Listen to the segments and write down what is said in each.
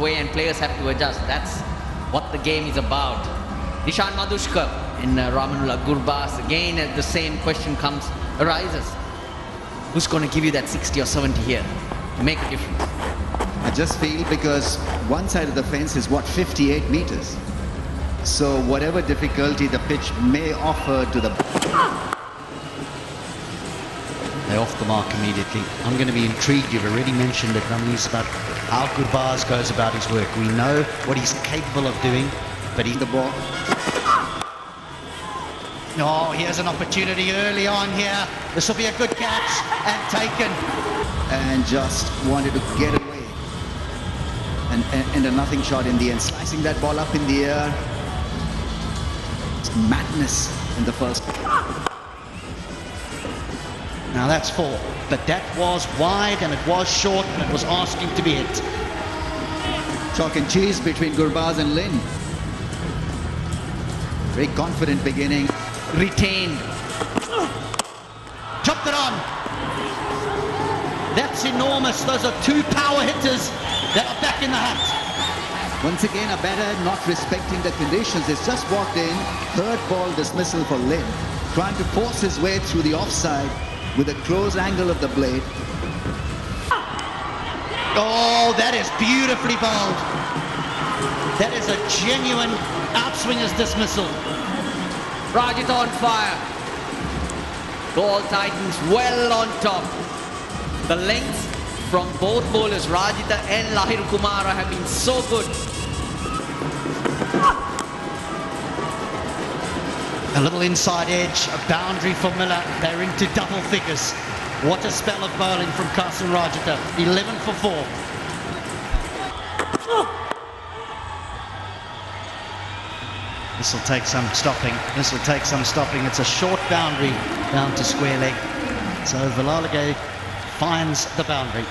way and players have to adjust. That's what the game is about. Nishan Madhushka and Ramanullah Gurbaz, again the same question arises. Who's going to give you that 60 or 70 here to make a difference? I just feel because one side of the fence is what, 58 meters. So whatever difficulty the pitch may offer to the... They're off the mark immediately. I'm going to be intrigued. You've already mentioned it, Ramesh, about how Gurbaz goes about his work. We know what he's capable of doing, but he's the ball. Oh, here's an opportunity early on here. This will be a good catch and taken. And just wanted to get away. And a nothing shot in the end. Slicing that ball up in the air. It's madness in the first. Now that's 4, but that was wide and it was short and it was asking to be hit. Chalk and cheese between Gurbaz and Lin. Very confident beginning. Retained. Chopped it on. That's enormous. Those are 2 power hitters that are back in the hat. Once again, a batter not respecting the conditions. He's just walked in. 3rd ball dismissal for Lin. Trying to force his way through the offside with a close angle of the blade. Oh, that is beautifully bowled. That is a genuine outswinger's dismissal. Rajit on fire. Ball Titans well on top. The lengths from both bowlers, Rajita and Lahir Kumara, have been so good. A little inside edge, a boundary for Miller. They're into double figures. What a spell of bowling from Kasim Rajita. 11 for 4. This will take some stopping. This will take some stopping. It's a short boundary down to square leg. So Velalage finds the boundary.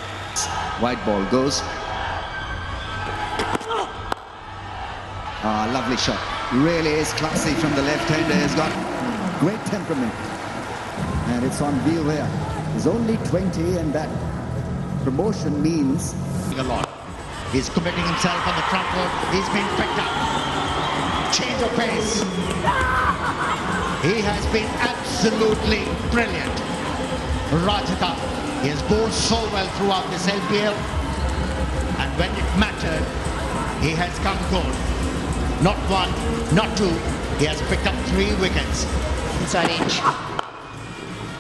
White ball goes. Ah, lovely shot. Really is classy from the left-hander. He's got great temperament. And it's on view here. He's only 20 and that promotion means... a lot. He's committing himself on the front foot. He's been picked up. Change of pace. He has been absolutely brilliant. Rajita, he has bowled so well throughout this LPL. And when it mattered, he has come good. Not 1, not 2. He has picked up 3 wickets. Inside edge.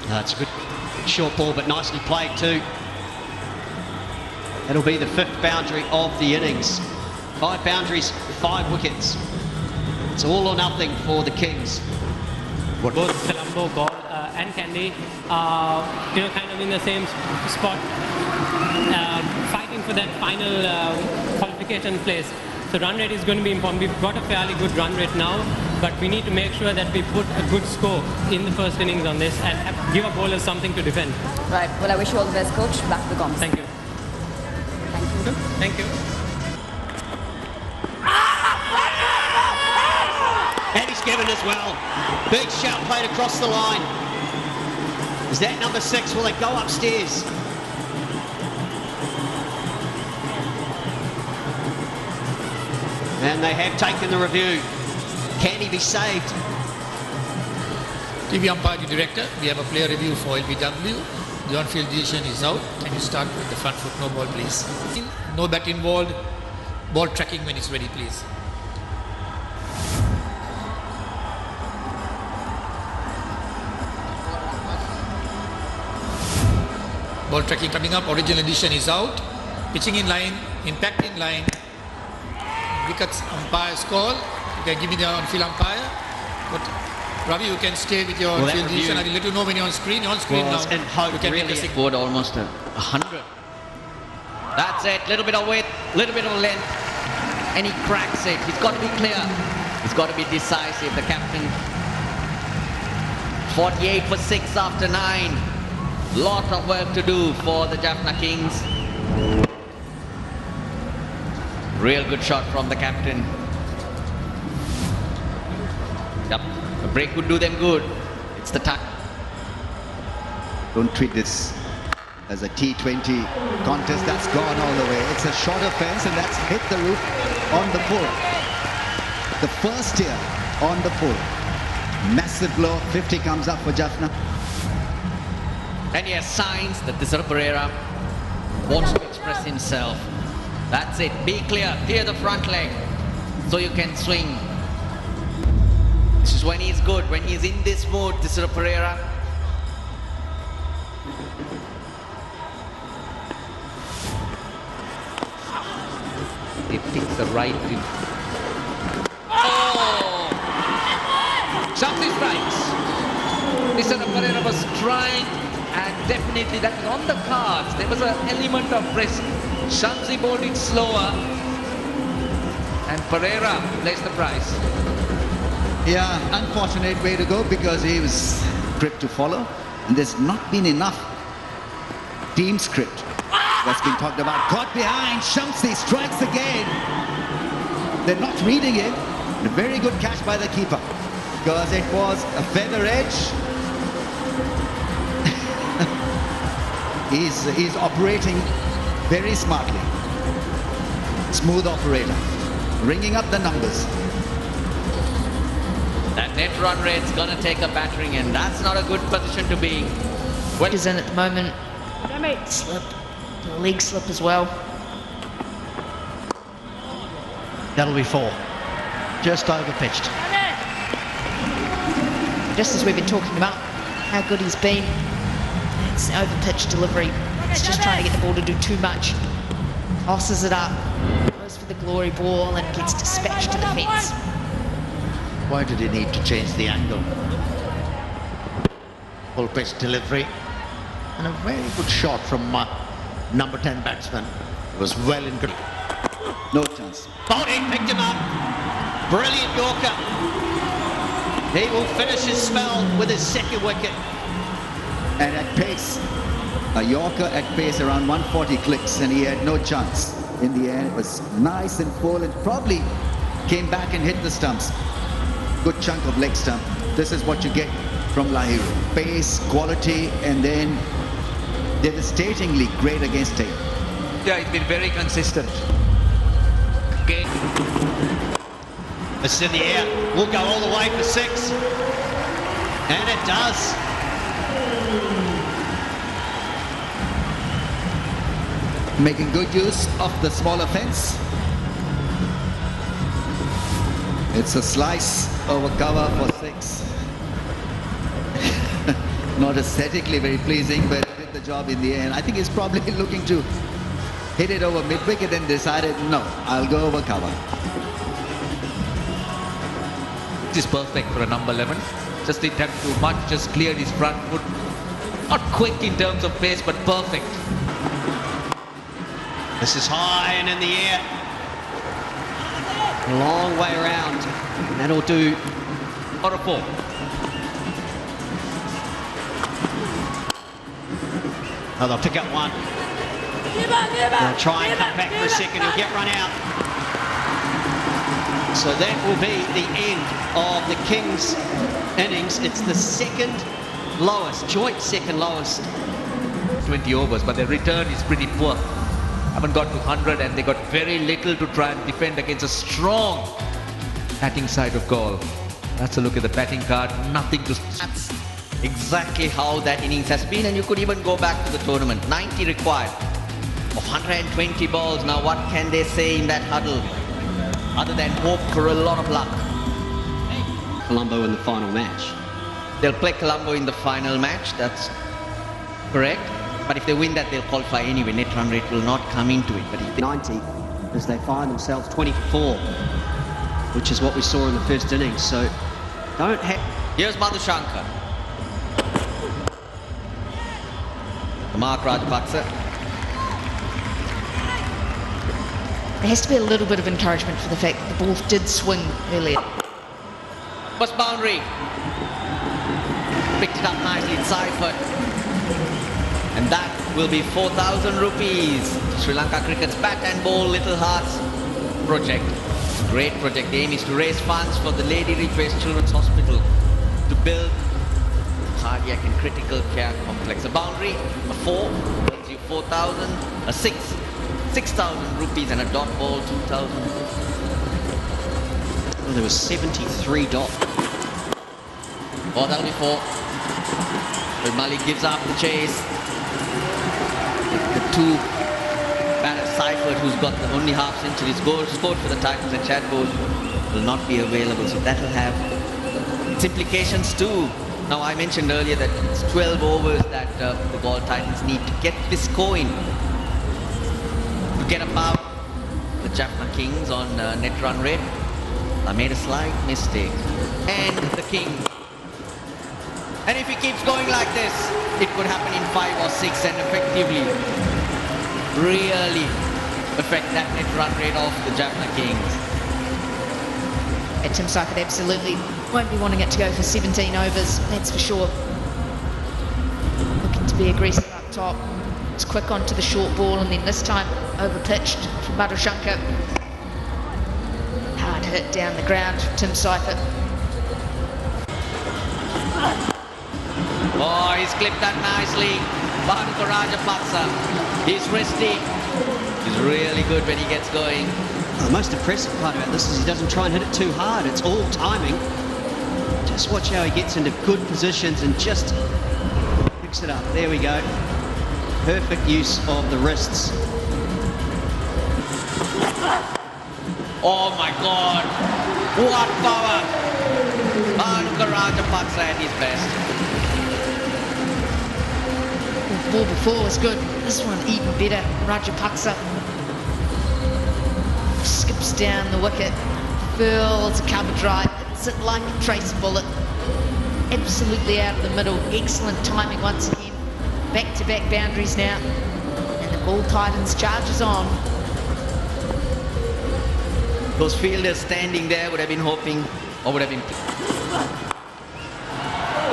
It's a good short ball, but nicely played too. It'll be the 5th boundary of the innings. 5 boundaries, 5 wickets. It's all or nothing for the Kings. Both Colombo, Gale and Candy, kind of in the same spot, fighting for that final qualification place. So run rate is going to be important. We've got a fairly good run rate now, but we need to make sure that we put a good score in the first innings on this and give our bowlers something to defend. Right. Well, I wish you all the best, coach. Back to the comms. Thank you. Thank you. Thank you. And he's given as well. Big shout played across the line. Is that number 6? Will it go upstairs? And they have taken the review. Can he be saved? TV umpire, the director, we have a player review for LBW. The on-field decision is out. Can you start with the front foot? No ball, please. No bat involved. Ball tracking when it's ready, please. Ball tracking coming up. Original edition is out. Pitching in line. Impact in line. Wickets umpire's call. You can give me the on-field umpire. But Ravi, you can stay with your on-field decision. I will let you know when you're on screen. You're on screen now. And how you can really scored almost 100. That's it. Little bit of width, little bit of length, and he cracks it. He's got to be clear. He's got to be decisive. The captain. 48 for 6 after 9. Lot of work to do for the Jaffna Kings. Real good shot from the captain. Yep, a break would do them good. It's the tuck. Don't treat this as a T20 contest that's gone all the way. It's a shorter fence and that's hit the roof on the full. The first here on the full. Massive blow. 50 comes up for Jaffna. And he has signs that Tisara Pereira wants to express himself. That's it. Be clear. Clear the front leg so you can swing. This is when he's good. When he's in this mood, Tisara Pereira. He picks the right. Oh! Something strikes. Tisara Pereira was trying, and definitely that was on the cards. There was an element of risk. Shamsi bowled it slower, and Pereira placed the price. Yeah, unfortunate way to go because he was script to follow, and there's not been enough team script that's been talked about. Caught behind, Shamsi strikes again. They're not reading it. A very good catch by the keeper because it was a feather edge. He's operating very smartly. Smooth operator, ringing up the numbers. That net run rate's gonna take a battering, and that's not a good position to be. Well, is in at the moment. Slip, leg slip as well. That'll be 4. Just over pitched. Just as we've been talking about how good he's been, it's over pitch delivery. It's just trying to get the ball to do too much. Tosses it up, goes for the glory ball and gets dispatched to the fence. Why did he need to change the angle? Full pitch delivery. And a very good shot from number 10 batsman. It was well in control. No chance. Bowling picked him up. Brilliant Yorker. He will finish his spell with his second wicket. And at pace, a Yorker at pace around 140 clicks, and he had no chance. In the end, it was nice and full, and probably came back and hit the stumps. Good chunk of leg stump. This is what you get from Lahiri. Pace, quality, and then devastatingly great against tape. Yeah, he's been very consistent. Okay. It's in the air. Will go all the way for 6. And it does. Making good use of the smaller fence. It's a slice over cover for 6. Not aesthetically very pleasing, but did the job in the end. I think he's probably looking to hit it over mid-wicket and decided, no, I'll go over cover. This is perfect for a number 11. Just didn't have too much, just cleared his front foot. Not quick in terms of pace, but perfect. This is high and in the air. A long way around. That'll do. Or a 4. Oh, they'll pick up 1. They'll try and come back for a second. He'll get run out. So that will be the end of the Kings innings. It's the second lowest, joint second lowest. 20 overs, but their return is pretty poor. Haven't got to 100, and they got very little to try and defend against a strong batting side of Gale. That's a look at the batting card. Nothing to... That's exactly how that innings has been, and you could even go back to the tournament. 90 required of 120 balls. Now what can they say in that huddle other than hope for a lot of luck? Colombo in the final match. They'll play Colombo in the final match, that's correct. But if they win that, they'll qualify anyway. Net run rate will not come into it. But if they 90 as they find themselves 24, which is what we saw in the first innings. So don't have... Here's Madhushankar. Mark Rajapaksa. There has to be a little bit of encouragement for the fact that the ball did swing earlier. First boundary. Picked it up nicely inside foot. And that will be 4,000 rupees. Sri Lanka Cricket's Bat and Bowl Little Hearts project. Great project. The aim is to raise funds for the Lady Ridgeway Children's Hospital to build cardiac and critical care complex. A boundary, a 4, 4,000, a 6,000 rupees, and a dot ball 2,000. Well, there was 73 dot. Oh, that'll be 4. But Malik gives up the chase. The two batter Seifert, who's got the only half centuries, scored for the Titans, and Chad Bowles will not be available. So that will have its implications too. Now, I mentioned earlier that it's 12 overs that the Gale Titans need to get this coin to get above the Jaffna Kings on net run rate. I made a slight mistake. And the King. And if he keeps going like this, it could happen in 5 or 6 and effectively really affect that net run rate of the Jaffna Kings. Tim Seifert absolutely won't be wanting it to go for 17 overs, that's for sure. Looking to be aggressive up top. It's quick onto the short ball, and then this time over-pitched from Madhushankar. Hard hit down the ground for Tim Seifert. Oh, he's clipped that nicely. Bhanuka Rajapaksa. He's risky. He's really good when he gets going. The most impressive part about this is he doesn't try and hit it too hard. It's all timing. Just watch how he gets into good positions and just picks it up. There we go. Perfect use of the wrists. Oh my God. What power. Bhanuka Rajapaksa at his best. The ball before was good. This one even better. Rajapaksa skips down the wicket, furls a cover drive, hits it like a trace bullet, absolutely out of the middle. Excellent timing once again. Back-to-back boundaries now, and the Gale Titans charges on. Those fielders standing there would have been hoping, or would have been...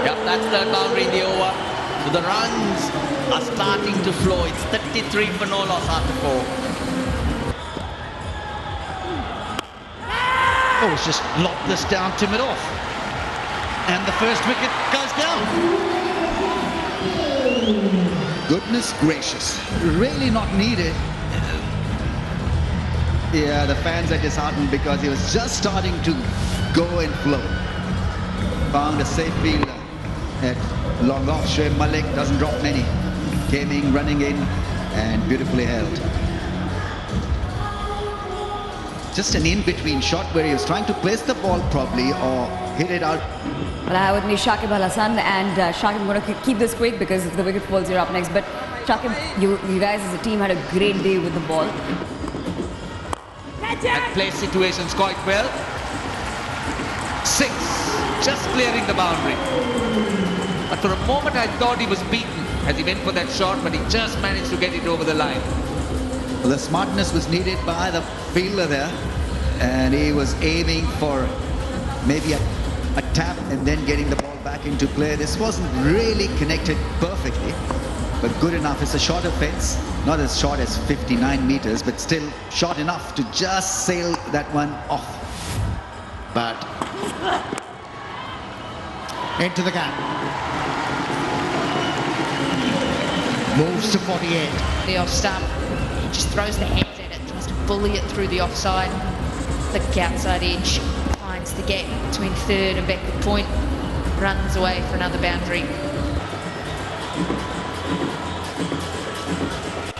Yep, that's the boundary in the over. So the runs are starting to flow. It's 33 for no loss after 4. Oh, it's just lopped this down to mid-off. And the first wicket goes down. Goodness gracious. Really not needed. Yeah, the fans are disheartened because he was just starting to go and flow. Found a safe fielder at long off. Shoaib Malik doesn't drop many. Came in, running in, and beautifully held. Just an in-between shot where he was trying to place the ball probably or hit it out. Well, I have with me Shakib Al Hassan, and Shakib, I'm going to keep this quick because if the wicket falls, you're up next. But Shakib, you guys as a team had a great day with the ball. And plays situations quite well. 6, just clearing the boundary. But for a moment I thought he was beaten as he went for that shot, but he just managed to get it over the line. The smartness was needed by the fielder there, and he was aiming for maybe a tap and then getting the ball back into play. This wasn't really connected perfectly, but good enough. It's a shorter fence, not as short as 59 meters, but still short enough to just sail that one off. But into the gap. Moves to 48. The off stump, he just throws the hands at it, tries to bully it through the offside. Thick outside edge, finds the gap between third and backward point, runs away for another boundary.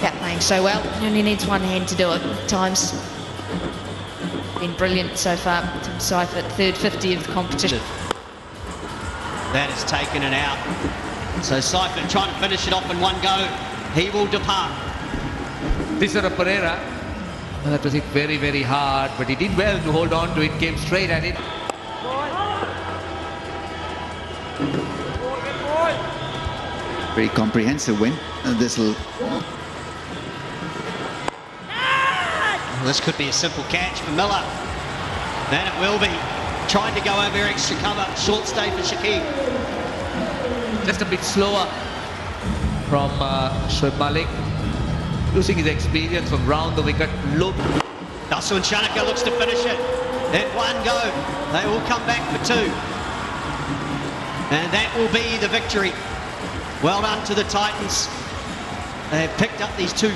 Yeah, playing so well, he only needs one hand to do it at times. Been brilliant so far. Tim Seifert, third 50 of the competition. That has taken it out. So Seifert trying to finish it off in one go. He will depart. Thisara Pereira, well, that was hit very, very hard, but he did well to hold on to it, came straight at it. Very comprehensive win. This will... This could be a simple catch for Miller. Then it will be. Trying to go over extra cover. Short stay for Shakib. Just a bit slower from Shoaib Malik. Losing his experience from round the wicket. Look. Daswan Shanaka looks to finish it. At one go. They will come back for 2. And that will be the victory. Well done to the Titans. They've picked up these two